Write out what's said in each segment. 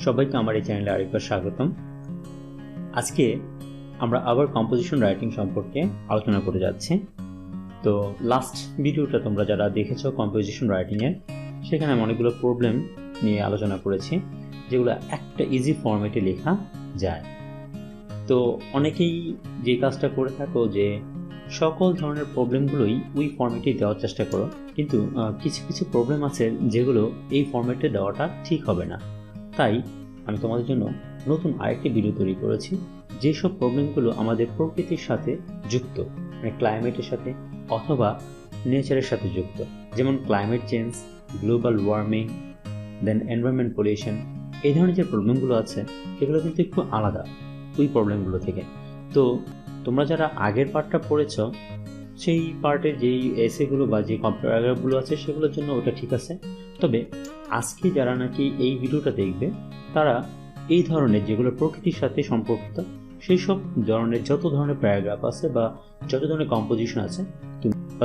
সবাইকে আমার এই চ্যানেলে আরেকবার স্বাগতম। আজকে আমরা আবার কম্পোজিশন রাইটিং সম্পর্কে আলোচনা করে যাচ্ছি। তো লাস্ট ভিডিওটা তোমরা যারা দেখেছো কম্পোজিশন রাইটিংয়ের, সেখানে আমি অনেকগুলো প্রবলেম নিয়ে আলোচনা করেছি যেগুলো একটা ইজি ফরম্যাটে লেখা যায়। তো অনেকেই যে কাজটা করে থাকো যে সকল ধরনের প্রবলেমগুলোই ওই ফরম্যাটে দেওয়ার চেষ্টা করো, কিন্তু কিছু কিছু প্রবলেম আছে যেগুলো এই ফরম্যাটে দেওয়াটা ঠিক হবে না। তাই আমি তোমাদের জন্য নতুন আরেকটি ভিডিও তৈরি করেছি যেসব প্রবলেমগুলো আমাদের প্রকৃতির সাথে যুক্ত, মানে ক্লাইমেটের সাথে অথবা নেচারের সাথে যুক্ত, যেমন ক্লাইমেট চেঞ্জ, গ্লোবাল ওয়ার্মিং, দেন এনভায়রনমেন্ট পলিউশন। এই ধরনের যে প্রবলেমগুলো আছে এগুলো কিন্তু একটু আলাদা ওই প্রবলেমগুলো থেকে। তো তোমরা যারা আগের পার্টটা পড়েছ সেই পার্টের যেই এসেগুলো বা যে প্যারাগ্রাফগুলো আছে সেগুলোর জন্য ওটা ঠিক আছে। তবে আজকে যারা নাকি এই ভিডিওটা দেখবে তারা এই ধরনের যেগুলো প্রকৃতির সাথে সম্পর্কিত সেই সব ধরনের যত ধরনের প্যারাগ্রাফ আছে বা যত ধরনের কম্পোজিশন আছে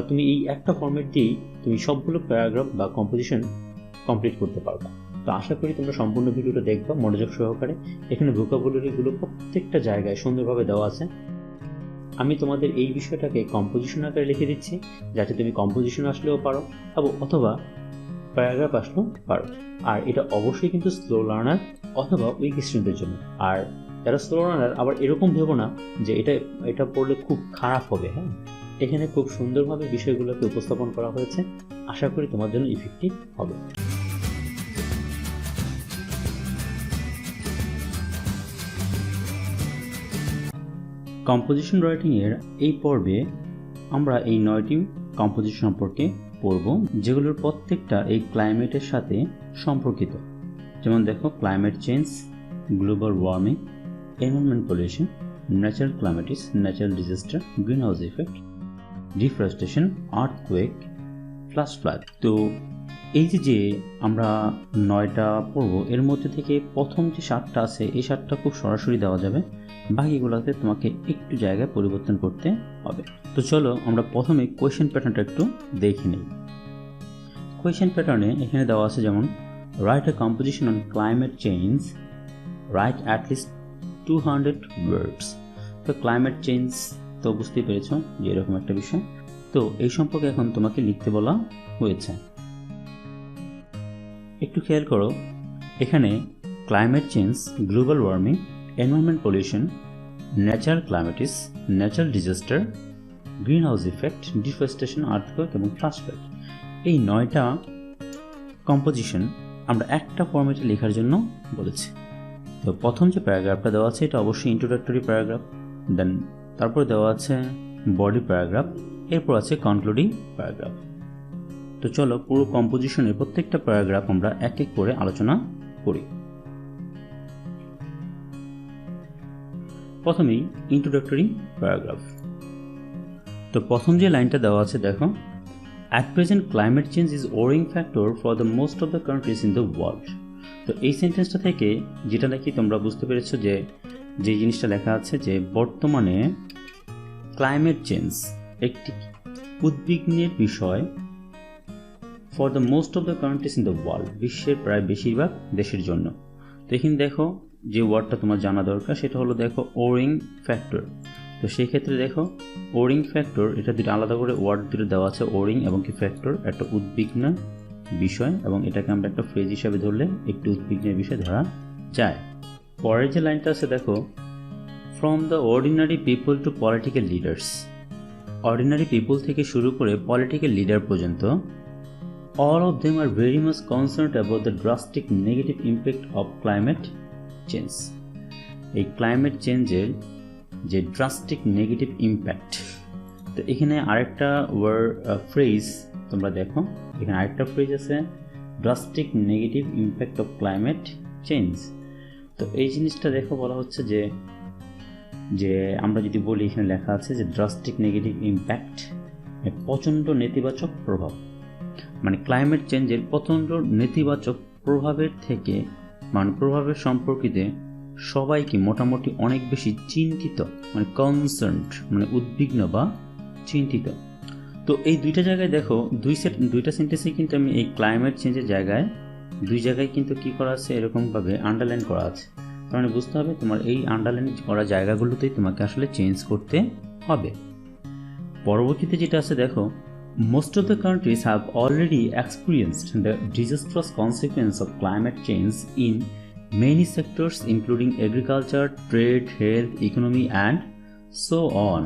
তুমি এই একটা ফরম্যাট দিয়েই তুমি সবগুলো প্যারাগ্রাফ বা কম্পোজিশন কমপ্লিট করতে পারবা। তো আশা করি তোমরা সম্পূর্ণ ভিডিওটা দেখবা মনোযোগ সহকারে। এখানে ভোকাবুলারিগুলো প্রত্যেকটা জায়গায় সুন্দরভাবে দেওয়া আছে। আমি তোমাদের এই বিষয়টাকে কম্পোজিশন আকারে লিখে দিচ্ছি যাতে তুমি কম্পোজিশন আসলেও পারো অথবা প্যারাগ্রাফ আসলেও পারো। আর এটা অবশ্যই কিন্তু স্লো লার্নার অথবা উইক স্টুডেন্টদের জন্য। আর যারা স্লো লার্নার আবার এরকম ভেবো না যে এটা পড়লে খুব খারাপ হবে। হ্যাঁ, এখানে খুব সুন্দরভাবে বিষয়গুলোকে উপস্থাপন করা হয়েছে, আশা করি তোমার জন্য ইফেক্টিভ হবে। কম্পোজিশন রাইটিংয়ের এই পর্বে আমরা এই 9টি কম্পোজিশন সম্পর্কে পড়ব যেগুলোর প্রত্যেকটা এই ক্লাইমেটের সাথে সম্পর্কিত। যেমন দেখো, climate change, global warming, environment pollution, natural calamities, natural disaster, green house effect, deforestation, earthquake, flash flood. তো এই যে আমরা 9টা পড়ব, এর মধ্যে থেকে প্রথম যে 7টা আছে এই 7টা খুব সরাসরি দেওয়া যাবে, বাকিগুলোতে তোমাকে একটু জায়গায় পরিবর্তন করতে হবে। তো চলো আমরা প্রথমে কোয়েশ্চেন প্যাটার্নটা একটু দেখে নিই। কোয়েশ্চেন প্যাটার্নে এখানে দেওয়া আছে যেমন write a composition on climate change, right at least 200 ওয়ার্ডস। তো ক্লাইমেট চেঞ্জ তো বুঝতেই পেরেছ যে এরকম একটা বিষয়। তো এই সম্পর্কে এখন তোমাকে লিখতে বলা হয়েছে। একটু খেয়াল করো, এখানে climate change, global warming, environment pollution, natural calamities, natural disaster, green house effect, deforestation, earthquake এবং ফ্ল্যাশ ফ্লাড, এই 9টা কম্পোজিশন আমরা একটা ফরম্যাটে লেখার জন্য বলেছি। তো প্রথম যে প্যারাগ্রাফটা দেওয়া আছে এটা অবশ্যই ইন্ট্রোডাক্টরি প্যারাগ্রাফ, দেন তারপর দেওয়া আছে বডি প্যারাগ্রাফ, এরপর আছে কনক্লুডিং প্যারাগ্রাফ। তো চলো পুরো কম্পোজিশনের প্রত্যেকটা প্যারাগ্রাফ আমরা এক এক করে আলোচনা করি। প্রথমেই ইন্ট্রোডাক্টরি প্যারাগ্রাফ। তো প্রথম যে লাইনটা দেওয়া আছে দেখো, at present climate change is wearing factor for the most of the countries in the world. তো এই সেন্টেন্সটা থেকে যেটা নাকি তোমরা বুঝতে পেরেছো যে জিনিসটা লেখা আছে যে বর্তমানে ক্লাইমেট চেঞ্জ একটি উদ্বিগ্নের বিষয় for the most of the countries in the world, বিশ্বের প্রায় বেশিরভাগ দেশের জন্য। তো এখানে দেখো যে ওয়ার্ডটা তোমার জানা দরকার সেটা হলো দেখো ওয়ারিং ফ্যাক্টর। তো সেই ক্ষেত্রে দেখো ওয়ারিং ফ্যাক্টর, এটা দুটো আলাদা করে ওয়ার্ড দুটো দেওয়া আছে, ওয়ারিং এবং কি ফ্যাক্টর, একটা উদ্বিগ্ন বিষয়, এবং এটাকে আমরা একটা ফ্রেজ হিসাবে ধরলে একটি উদ্বিগ্নের বিষয় ধরা যায়। পরের যে লাইনটা আছে দেখো, from the ordinary people to political leaders. Ordinary people থেকে শুরু করে পলিটিক্যাল লিডার পর্যন্ত, all of them are very much concerned about the drastic negative impact of climate change. এই ক্লাইমেট চেঞ্জের যে ড্রাস্টিক নেগেটিভ ইম্প্যাক্ট, তো এখানে আরেকটা ফ্রেজ তোমরা দেখো, এখানে আরেকটা ফ্রেজ আছে drastic negative impact of climate change. তো এই জিনিসটা দেখো বলা হচ্ছে যে আমরা যদি বলি, এখানে লেখা আছে যে ড্রাস্টিক নেগেটিভ ইম্প্যাক্ট, প্রচণ্ড নেতিবাচক প্রভাব, মানে ক্লাইমেট চেঞ্জের প্রচণ্ড নেতিবাচক প্রভাবের থেকে, মানে প্রভাবের সম্পর্কিতে সবাইকে মোটামুটি অনেক বেশি চিন্তিত, মানে কনসার্নড, মানে উদ্বিগ্ন বা চিন্তিত। তো এই দুইটা জায়গায় দেখো দুইটা সেন্টেন্সে কিন্তু আমি এই ক্লাইমেট চেঞ্জের জায়গায় দুই জায়গায় কিন্তু কি করা আছে, এরকমভাবে আন্ডারলাইন করা আছে। তার মানে বুঝতে হবে তোমার এই আন্ডারলাইন করা জায়গাগুলোতেই তোমাকে আসলে চেঞ্জ করতে হবে। পরবর্তীতে যেটা আছে দেখো, most of the countries have already experienced the disastrous consequence of climate change in many sectors including agriculture, trade, health, economy and so on.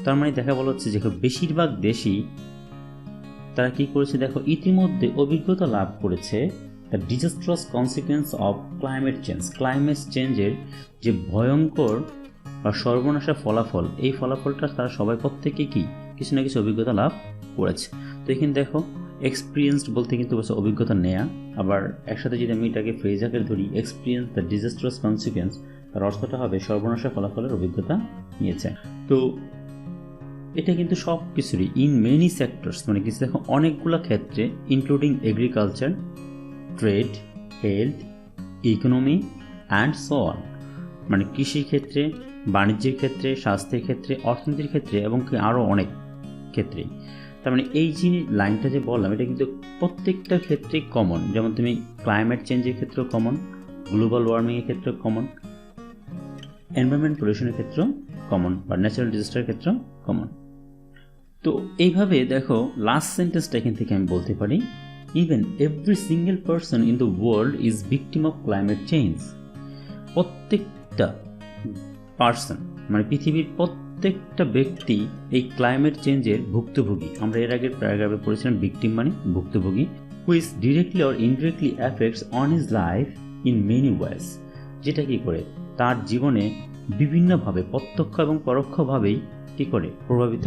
তার মানে দেখা বলা হচ্ছে যে বেশিরভাগ দেশই তারা কি করেছে দেখো, ইতিমধ্যে অভিজ্ঞতা লাভ করেছে the disastrous consequence of climate change, climate চেঞ্জের যে ভয়ঙ্কর বা সর্বনাশা ফলাফল, এই ফলাফলটা তারা সবাই প্রত্যেকে কি কিছু না কিছু অভিজ্ঞতা লাভ করেছে। তো এখানে দেখো এক্সপিরিয়েন্সড বলতে কিন্তু বলছে অভিজ্ঞতা নেয়া, আবার একসাথে যদি আমি এটাকে ফ্রেজ আকারে ধরি এক্সপিরিয়েন্স দ্য ডিজাস্ট্রাস কনসিকুয়েন্স, তার অর্থটা হবে সর্বনাশা ফলাফলের অভিজ্ঞতা নিয়েছে। তো এটা কিন্তু সব কিছুরই ইন মেনি সেক্টরস, মানে কিছু দেখো অনেকগুলো ক্ষেত্রে, including agriculture, trade, health, economy and so on, মানে কৃষির ক্ষেত্রে, বাণিজ্যের ক্ষেত্রে, স্বাস্থ্যের ক্ষেত্রে, অর্থনীতির ক্ষেত্রে এবং আরও অনেক ক্ষেত্রেই। তার মানে এই যে লাইনটা যে বললাম এটা কিন্তু প্রত্যেকটা ক্ষেত্রেই কমন। যেমন তুমি ক্লাইমেট চেঞ্জের ক্ষেত্রেও কমন, গ্লোবাল ওয়ার্মিংয়ের ক্ষেত্রেও কমন, এনভায়রনমেন্ট পলিউশনের ক্ষেত্রেও কমন, বা ন্যাচারাল ডিজাস্টারের ক্ষেত্রেও কমন। তো এইভাবে দেখো লাস্ট সেন্টেন্সটা এখান থেকে আমি বলতে পারি, even every single person in the world is victim of climate change. প্রত্যেকটা পার্সন মানে পৃথিবীর প্রত্যেকটা ব্যক্তি এই ক্লাইমেট চেঞ্জের ভুক্তভোগী। আমরা এর আগের প্যারাগ্রাফে পড়েছিলাম ভিকটিম মানে ভুক্তভোগী, which directly or indirectly affects on his life in many ways, যেটা কি করে তার জীবনে বিভিন্নভাবে প্রত্যক্ষ এবং পরোক্ষভাবেই কি করে প্রভাবিত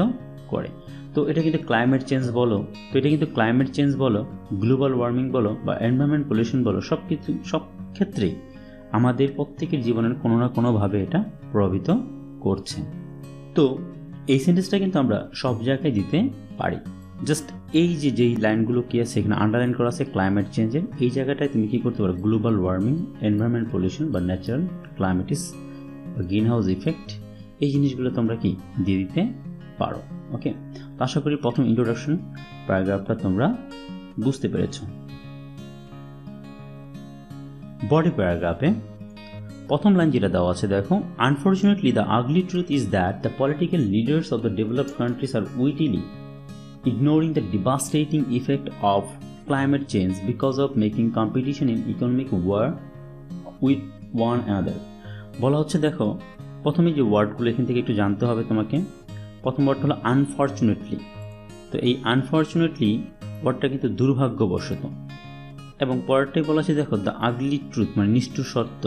করে। তো এটা কিন্তু ক্লাইমেট চেঞ্জ বলো, তো এটা কিন্তু ক্লাইমেট চেঞ্জ বলো, গ্লোবাল ওয়ার্মিং বলো বা এনভায়রনমেন্ট পলিউশন বলো, সব কিছু সব ক্ষেত্রেই আমাদের প্রত্যেকের জীবনের কোনো না কোনোভাবে এটা প্রভাবিত করছে। তো এই সেন্টেন্সটা কিন্তু আমরা সব জায়গায় দিতে পারি। জাস্ট এই যে যেই লাইনগুলো কি আছে এখানে আন্ডারলাইন করা আছে ক্লাইমেট চেঞ্জের, এই জায়গাটায় তুমি কি করতে পারো, গ্লোবাল ওয়ার্মিং, এনভায়রনমেন্ট পলিউশন বা ন্যাচারাল ক্লাইমেটিস বা গ্রিন হাউস ইফেক্ট, এই জিনিসগুলো তোমরা কি দিয়ে দিতে পারো। ওকে, তো আশা করি প্রথম ইন্ট্রোডাকশন প্যারাগ্রাফটা তোমরা বুঝতে পেরেছ। বডি প্যারাগ্রাফে প্রথম লাইন যেটা দেওয়া আছে দেখো, unfortunately the ugly truth is that the political leaders of the developed countries are wittingly ignoring the devastating effect of climate change because of making competition in economic war with one another। বলা হচ্ছে দেখো প্রথমে যে ওয়ার্ডগুলো এখান থেকে একটু জানতে হবে তোমাকে। প্রথম ওয়ার্ড হলো আনফর্চুনেটলি। তো এই আনফর্চুনেটলি ওয়ার্ডটা কিন্তু দুর্ভাগ্যবশত, এবং পরেরটাই বলা আছে দেখো দ্য আগলি ট্রুথ মানে নিষ্ঠুর সত্য।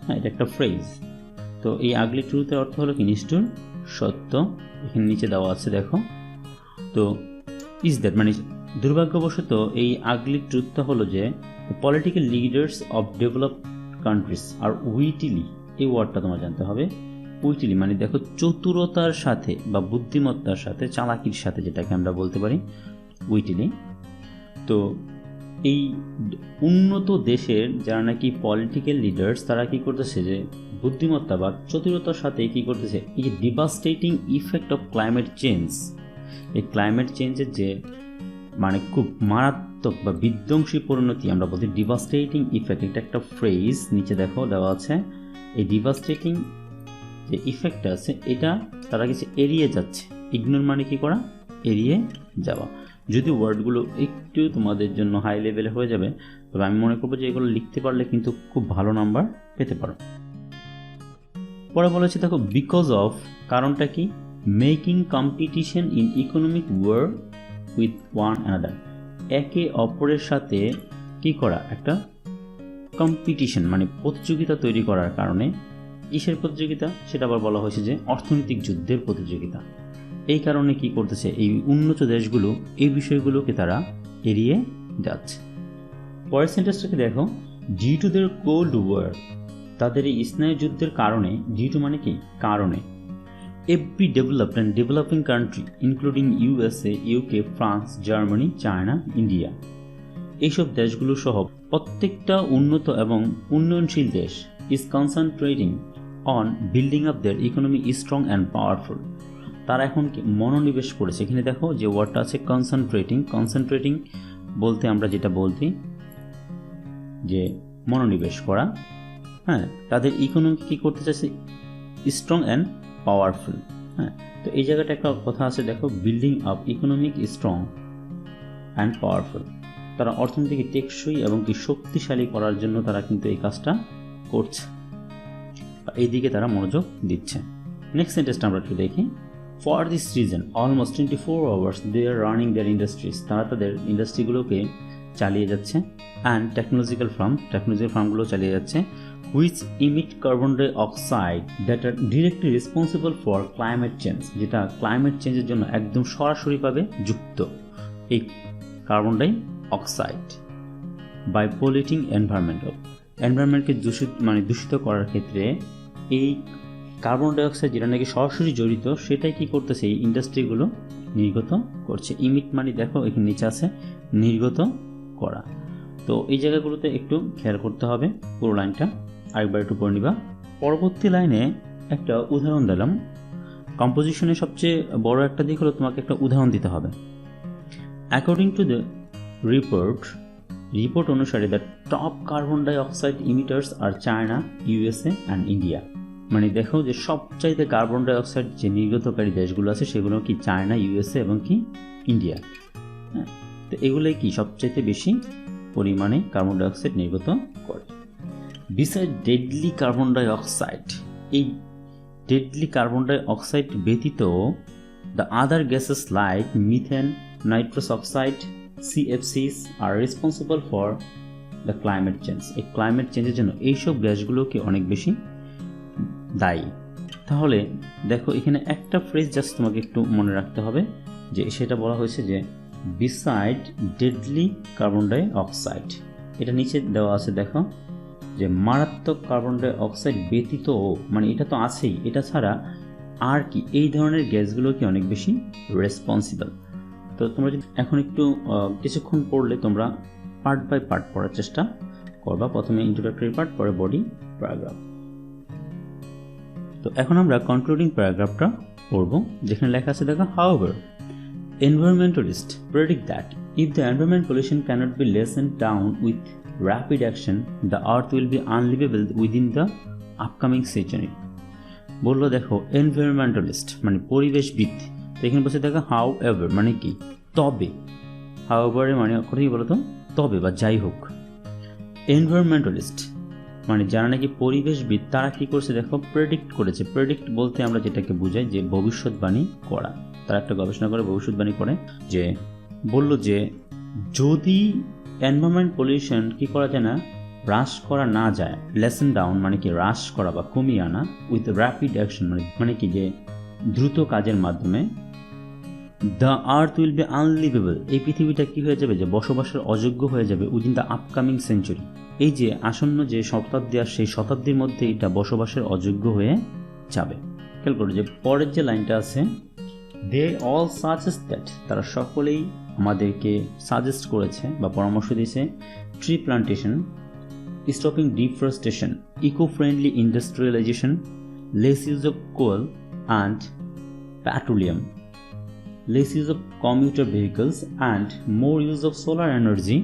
হ্যাঁ, এটা একটা ফ্রেজ। তো এই আগলি ট্রুথের অর্থ হলো কি নিষ্ঠুর সত্য, এখানে নিচে দেওয়া আছে দেখো। তো ইজ দ্যাট মানে দুর্ভাগ্যবশত এই আগলি ট্রুথটা হলো যে political leaders of developed countries are wittingly, এই ওয়ার্ডটা তোমার জানতে হবে। উইটিলি মানে দেখো চতুরতার সাথে বা বুদ্ধিমত্তার সাথে, চালাকির সাথে, যেটাকে আমরা বলতে পারি উইটিলি। তো এই উন্নত দেশের যারা নাকি পলিটিক্যাল লিডার্স তারা কি করতেছে যে বুদ্ধিমত্তা বা চতুরতার সাথে কি করতেছে, এই যে devastating effect of climate change, এই ক্লাইমেট চেঞ্জের যে মানে খুব মারাত্মক বা বিধ্বংসী পরিণতি আমরা বলছি ডিভাস্টেটিং ইফেক্ট, এটা একটা ফ্রেজ নিচে দেখো দেওয়া আছে। এই ডিভাস্টেটিং যে ইফেক্টটা আছে এটা তারা কিছু এড়িয়ে যাচ্ছে। ইগনোর মানে কি করা, এড়িয়ে যাওয়া। যদি ওয়ার্ডগুলো একটু তোমাদের জন্য হাই লেভেলে হয়ে যাবে, তবে আমি মনে করবো যে এগুলো লিখতে পারলে কিন্তু খুব ভালো নাম্বার পেতে পারো। পরে বলেছি দেখো বিকজ অফ, কারণটা কি, making competition in economic war with one another, একে অপরের সাথে কি করা, একটা কম্পিটিশন মানে প্রতিযোগিতা তৈরি করার কারণে। কিসের প্রতিযোগিতা, সেটা আবার বলা হয়েছে যে অর্থনৈতিক যুদ্ধের প্রতিযোগিতা। এই কারণে কি করতেছে, এই উন্নত দেশগুলো এই বিষয়গুলোকে তারা এড়িয়ে যাচ্ছে। পরের সেন্টেন্সটাকে দেখো, due to their cold war, তাদের এই স্নায়ু যুদ্ধের কারণে, ডিউ টু মানে কি কারণে, every developed and developing country including USA, UK, France, Germany, China, India, এইসব দেশগুলো সহ প্রত্যেকটা উন্নত এবং উন্নয়নশীল দেশ is concentrating on building up their economy strong and powerful, তারা এখন মনোনিবেশ করেছে। এখানে দেখো যে ওয়ার্ডটা আছে কনসেন্ট্রেটিং, কনসেন্ট্রেটিং বলতে আমরা যেটা বলছি যে মনোনিবেশ করা, হ্যাঁ, তাদের ইকোনমি কী করতে চাইছে, স্ট্রং অ্যান্ড পাওয়ারফুল। হ্যাঁ, তো এই জায়গাটা একটা কথা আছে দেখো, building up economic strong and powerful. তারা অর্থনীতিকে টেকসই এবং কি শক্তিশালী করার জন্য তারা কিন্তু এই কাজটা করছে, এই দিকে তারা মনোযোগ দিচ্ছে। নেক্সট সেন্টেন্সটা আমরা একটু দেখি। For this reason almost 24 hours they are running their industries, তারা তাদের ইন্ডাস্ট্রিগুলোকে চালিয়ে যাচ্ছে, অ্যান্ড টেকনোলজিক্যাল ফার্মগুলো চালিয়ে যাচ্ছে, which emit carbon die oxide that R directly responsible for climate change, যেটা ক্লাইমেট চেঞ্জের জন্য একদম সরাসরিভাবে যুক্ত এই carbon die oxide, by polluting এনভায়রনমেন্টকে দূষিত করার ক্ষেত্রে এই কার্বন ডাইঅক্সাইড যেটা নাকি সরাসরি জড়িত, সেটাই কি করতেছে, এই ইন্ডাস্ট্রিগুলো নির্গত করছে। ইমিট মানে দেখো এখানে নিচে আছে নির্গত করা। তো এই জায়গাগুলোতে একটু খেয়াল করতে হবে। পুরো লাইনটা আরেকবার একটু পড়ে নিবা। পরবর্তী লাইনে একটা উদাহরণ দিলাম। কম্পোজিশনের সবচেয়ে বড় একটা দিক হলো তোমাকে একটা উদাহরণ দিতে হবে। অ্যাকর্ডিং টু দ্য রিপোর্ট অনুসারে the top carbon die oxide ইমিটার্স R China, USA and India. মানে দেখো যে সবচাইতে কার্বন ডাই অক্সাইড যে নির্গতকারী দেশগুলো আছে সেগুলো কি চায়না, ইউএসএ এবং কি ইন্ডিয়া। হ্যাঁ, তো এগুলোই কি সবচাইতে বেশি পরিমাণে কার্বন ডাই অক্সাইড নির্গত করে। Beside deadly carbon die oxide, এই ডেডলি কার্বন ডাই অক্সাইড ব্যতীত the other gases like methane, nitrous oxide, CFCs R responsible for the climate change. এই ক্লাইমেট চেঞ্জের জন্য এইসব গ্যাসগুলোকে অনেক বেশি দায়ী। তাহলে দেখো এখানে একটা ফ্রেজ জাস্ট তোমাকে একটু মনে রাখতে হবে, যে সেটা বলা হয়েছে যে beside deadly carbon die oxide. এটা নিচে দেওয়া আছে দেখো, যে মারাত্মক কার্বন ডাই অক্সাইড ব্যতীত, মানে এটা তো আছেই, এটা ছাড়া আর কি এই ধরনের গ্যাসগুলো কি অনেক বেশি রেসপন্সিবল। তো তোমরা যদি এখন একটু কিছুক্ষণ পড়লে তোমরা পার্ট বাই পার্ট পড়ার চেষ্টা করবা। প্রথমে ইন্ট্রোডাক্টরি পার্ট, পরে বডি প্যারাগ্রাফ। তো এখন আমরা কনক্লুডিং প্যারাগ্রাফটা পড়ব, যেখানে লেখা আছে দেখো, however environmentalists predict that if the environment pollution cannot be lessened down with rapid action, the earth will be unlivable within the upcoming century। বললো দেখো এনভায়রনমেন্টালিস্ট মানে পরিবেশবিদ, তো এখানে বলছে দেখো however মানে কি, তবে। however মানে কি বলতো, তবে বা যাই হোক। এনভায়রনমেন্টালিস্ট মানে যারা নাকি পরিবেশবিদ, তারা কি করছে দেখো, প্রেডিক্ট করেছে। প্রেডিক্ট বলতে আমরা যেটাকে বুঝাই যে ভবিষ্যৎবাণী করা। তারা একটা গবেষণা করে ভবিষ্যৎবাণী করে, যে বলল যে যদি এনভায়রনমেন্ট পলিউশন কি করা যায় না, হ্রাস করা না যায়, লেসেন ডাউন মানে কি হ্রাস করা বা কমিয়ে আনা, উইথ র্যাপিড অ্যাকশন মানে কি যে দ্রুত কাজের মাধ্যমে, দ্য আর্থ উইল বি আনলিভেবল, এই পৃথিবীটা কি হয়ে যাবে, যে বসবাসের অযোগ্য হয়ে যাবে, উইদিন দ্য আপকামিং সেঞ্চুরি, এই যে আসন্ন যে শতাব্দী আর সেই শতাব্দীর মধ্যে এটা বসবাসের অযোগ্য হয়ে যাবে। খেয়াল করো যে পরের যে লাইনটা আছে, দে অল সাজেস্ট দ্যাট, তারা সকলেই আমাদেরকে সাজেস্ট করেছে বা পরামর্শ দিয়েছে, tree plantation, stopping deforestation, eco friendly industrialisation, less use of coal and petroleum, less use of commuter vehicles and more use of solar energy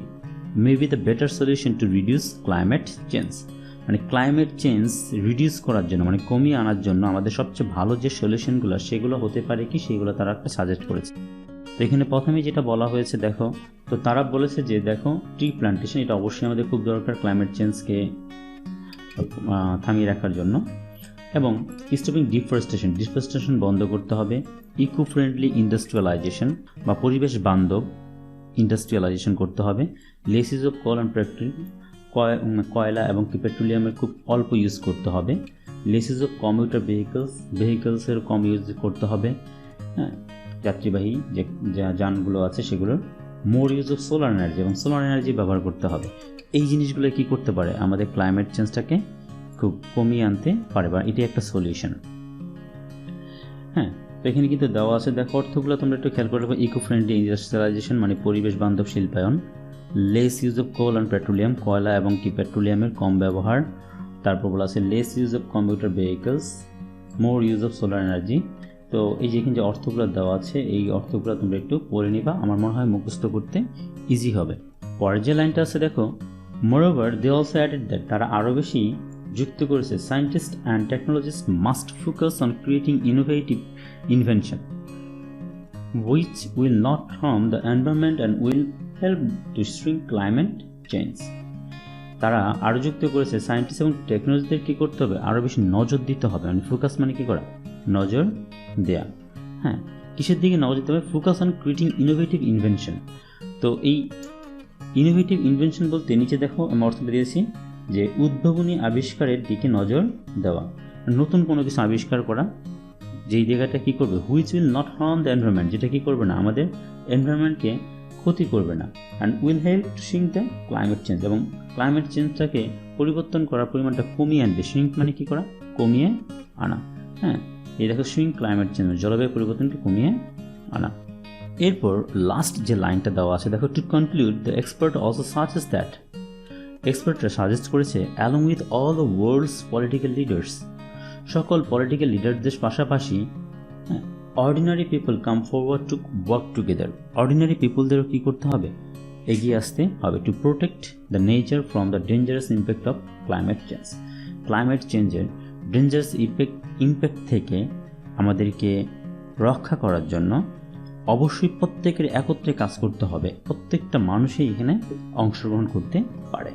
may be the better solution to reduce climate change। মানে climate change reduce করার জন্য মানে কমিয়ে আনার জন্য আমাদের সবচেয়ে ভালো যে সলিউশনগুলো সেগুলো হতে পারে কি, সেগুলো তারা একটা সাজেস্ট করেছে। তো এখানে প্রথমে যেটা বলা হয়েছে দেখো, তো তারা বলেছে যে দেখো ট্রি প্লান্টেশন, এটা অবশ্যই আমাদের খুব দরকার ক্লাইমেট চেঞ্জকে থামিয়ে রাখার জন্য, এবং স্টপিং ডিফরেস্টেশন বন্ধ করতে হবে, ইকো ফ্রেন্ডলি ইন্ডাস্ট্রিয়ালাইজেশন বা পরিবেশ বান্ধব ইন্ডাস্ট্রিয়ালাইজেশন করতে হবে, less use of coal and petrol, কয়লা এবং কি পেট্রোলিয়ামের খুব অল্প ইউজ করতে হবে, লেস ইউজ অফ কমিউটার ভেহিকলসের কম ইউজ করতে হবে, হ্যাঁ, যাত্রীবাহী যে যানগুলো আছে সেগুলোর, more use of solar energy, এবং সোলার এনার্জি ব্যবহার করতে হবে। এই জিনিসগুলো কি করতে পারে, আমাদের ক্লাইমেট চেঞ্জটাকে খুব কমিয়ে আনতে পারে, বা এটি একটা সলিউশন। হ্যাঁ, তো এখানে কিন্তু দেওয়া আছে দেখো অর্থগুলো তোমরা একটু খেয়াল করে রাখো। ইকো ফ্রেন্ডলি ইন্ডাস্ট্রিয়ালাইজেশন মানে পরিবেশ বান্ধব শিল্পায়ন, less use of coal and petroleum, কয়লা এবং কি পেট্রোলিয়ামের কম ব্যবহার, তারপর বলা আছে less use of commuter vehicles, more use of solar energy. তো এই যে এখানে যে অর্থগুলো দেওয়া আছে এই অর্থগুলো তোমরা একটু পড়ে নিবা, আমার মনে হয় মুখস্থ করতে ইজি হবে। পরের যে লাইনটা আছে দেখো, Moreover, they also added that তারা আরও বেশি যুক্ত করেছে scientists and technologists must focus on creating innovative invention which will not harm the environment and will help to shrink climate change. তারা আরও যুক্ত করেছে সায়েন্টিস্ট এবং টেকনোলজিদের কী করতে হবে, আরও বেশি নজর দিতে হবে। মানে ফোকাস মানে কী করা, নজর দেয়া। হ্যাঁ, কিসের দিকে নজর দিতে হবে? Focus on creating innovative invention. তো এই ইনোভেটিভ ইনভেনশন বলতে নিচে দেখো আমি অর্থটা দিয়েছি যে উদ্ভাবনী আবিষ্কারের দিকে নজর দেওয়া, নতুন কোনো কিছু আবিষ্কার করা যেই জায়গাটা কী করবে, which will not harm the environment, যেটা কী করবে না, আমাদের এনভায়রনমেন্টকে ক্ষতি করবে না, and will help to shrink the climate change, এবং ক্লাইমেট চেঞ্জটাকে পরিবর্তন করার পরিমাণটা কমিয়ে আনবে। শ্রিঙ্ক মানে কী করা, কমিয়ে আনা। হ্যাঁ, এই দেখো শ্রিঙ্ক ক্লাইমেট চেঞ্জ, জলবায়ু পরিবর্তনকে কমিয়ে আনা। এরপর লাস্ট যে লাইনটা দেওয়া আছে দেখো, to conclude the expert also suggest that, এক্সপার্টরা সাজেস্ট করেছে along with all the world's political leaders, সকল পলিটিক্যাল লিডারদের পাশাপাশি ordinary people come forward to work together, ordinary পিপলদেরও কী করতে হবে, এগিয়ে আসতে হবে, to protect the nature from the dangerous impact of climate change, climate চেঞ্জের ডেঞ্জারাস ইম্প্যাক্ট থেকে আমাদেরকে রক্ষা করার জন্য অবশ্যই প্রত্যেকের একত্রে কাজ করতে হবে, প্রত্যেকটা মানুষই এখানে অংশগ্রহণ করতে পারে।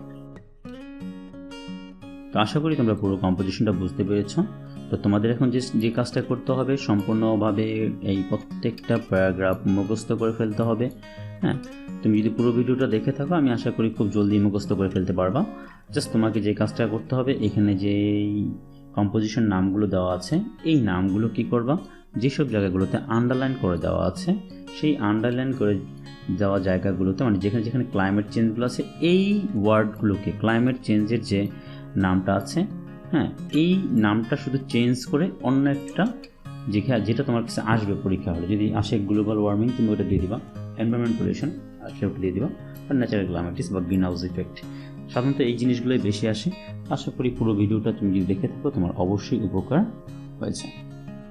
তো আশা করি তোমরা পুরো কম্পোজিশনটা বুঝতে পেরেছ। তো তোমাদের এখন যে কাজটা করতে হবে, সম্পূর্ণভাবে এই প্রত্যেকটা প্যারাগ্রাফ মুখস্থ করে ফেলতে হবে। হ্যাঁ, তুমি যদি পুরো ভিডিওটা দেখে থাকো আমি আশা করি খুব জলদি মুখস্থ করে ফেলতে পারবা। জাস্ট তোমাকে যে কাজটা করতে হবে, এখানে যেই কম্পোজিশন নামগুলো দেওয়া আছে এই নামগুলো কী করবা, যেসব জায়গাগুলোতে আন্ডারলাইন করে দেওয়া আছে সেই আন্ডারলাইন করে দেওয়া জায়গাগুলোতে, মানে যেখানে যেখানে ক্লাইমেট চেঞ্জগুলো আছে এই ওয়ার্ডগুলোকে, ক্লাইমেট চেঞ্জের যে নামটা আছে, হ্যাঁ, এই নামটা শুধু চেঞ্জ করে অন্য একটা যেটা তোমার কাছে আসবে পরীক্ষা হলে, যদি আসে গ্লোবাল ওয়ার্মিং তুমি ওটা দিয়ে দিবা, এনভায়রনমেন্ট পলিউশন সেটা দিয়ে দিবা, আর ন্যাচারাল ক্লাইমেটিস বা গ্রিন হাউস ইফেক্ট, সাধারণত এই জিনিসগুলোই বেশি আসে। আশা করি পুরো ভিডিওটা তুমি যদি দেখে থাকো তোমার অবশ্যই উপকার হয়েছে।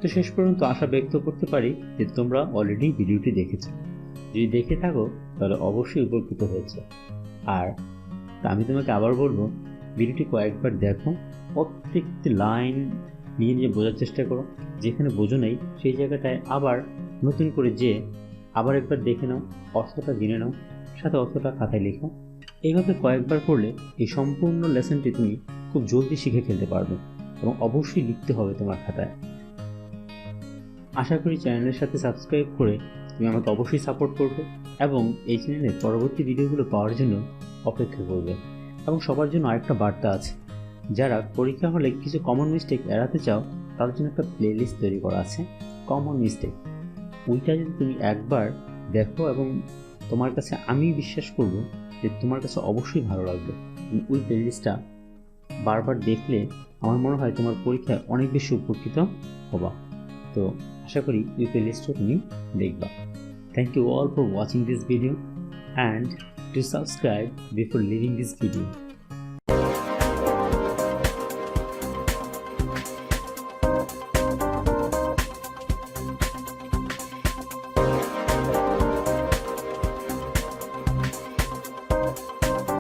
তো শেষ পর্যন্ত আশা ব্যক্ত করতে পারি যে তোমরা অলরেডি ভিডিওটি দেখেছো, যদি দেখে থাকো তাহলে অবশ্যই উপকৃত হয়েছে। আর আমি তোমাকে আবার বলবো, ভিডিওটি কয়েকবার দেখো, প্রত্যেকটি লাইন নিয়ে নিয়ে বোঝার চেষ্টা করো, যেখানে বোঝো নেই সেই জায়গাটায় আবার নতুন করে আবার একবার দেখে নাও, অর্থটা জেনে নাও, সাথে অর্থটা খাতায় লেখো। এইভাবে কয়েকবার করলে এই সম্পূর্ণ লেসনটি তুমি খুব জলদি শিখে ফেলতে পারবে, এবং অবশ্যই লিখতে হবে তোমার খাতায়। আশা করি চ্যানেলের সাথে সাবস্ক্রাইব করে তুমি আমাকে অবশ্যই সাপোর্ট করবে, এবং এই চ্যানেলের পরবর্তী ভিডিওগুলো পাওয়ার জন্য অপেক্ষা করবে। এবং সবার জন্য আরেকটা বার্তা আছে, যারা পরীক্ষা হলে কিছু কমন মিস্টেক এড়াতে চাও তাদের জন্য একটা প্লেলিস্ট তৈরি করা আছে, কমন মিস্টেক। ওইটা যদি তুমি একবার দেখো এবং তোমার কাছে আমি বিশ্বাস করব যে তোমার কাছে অবশ্যই ভালো লাগবে। ওই প্লেলিস্টটা বারবার দেখলে আমার মনে হয় তোমার পরীক্ষায় অনেক বেশি উপকৃত হবা। তো আশা করি এই প্লেলিস্টটা তুমি দেখবা। Thank you all for watching this video and to subscribe before leaving this video.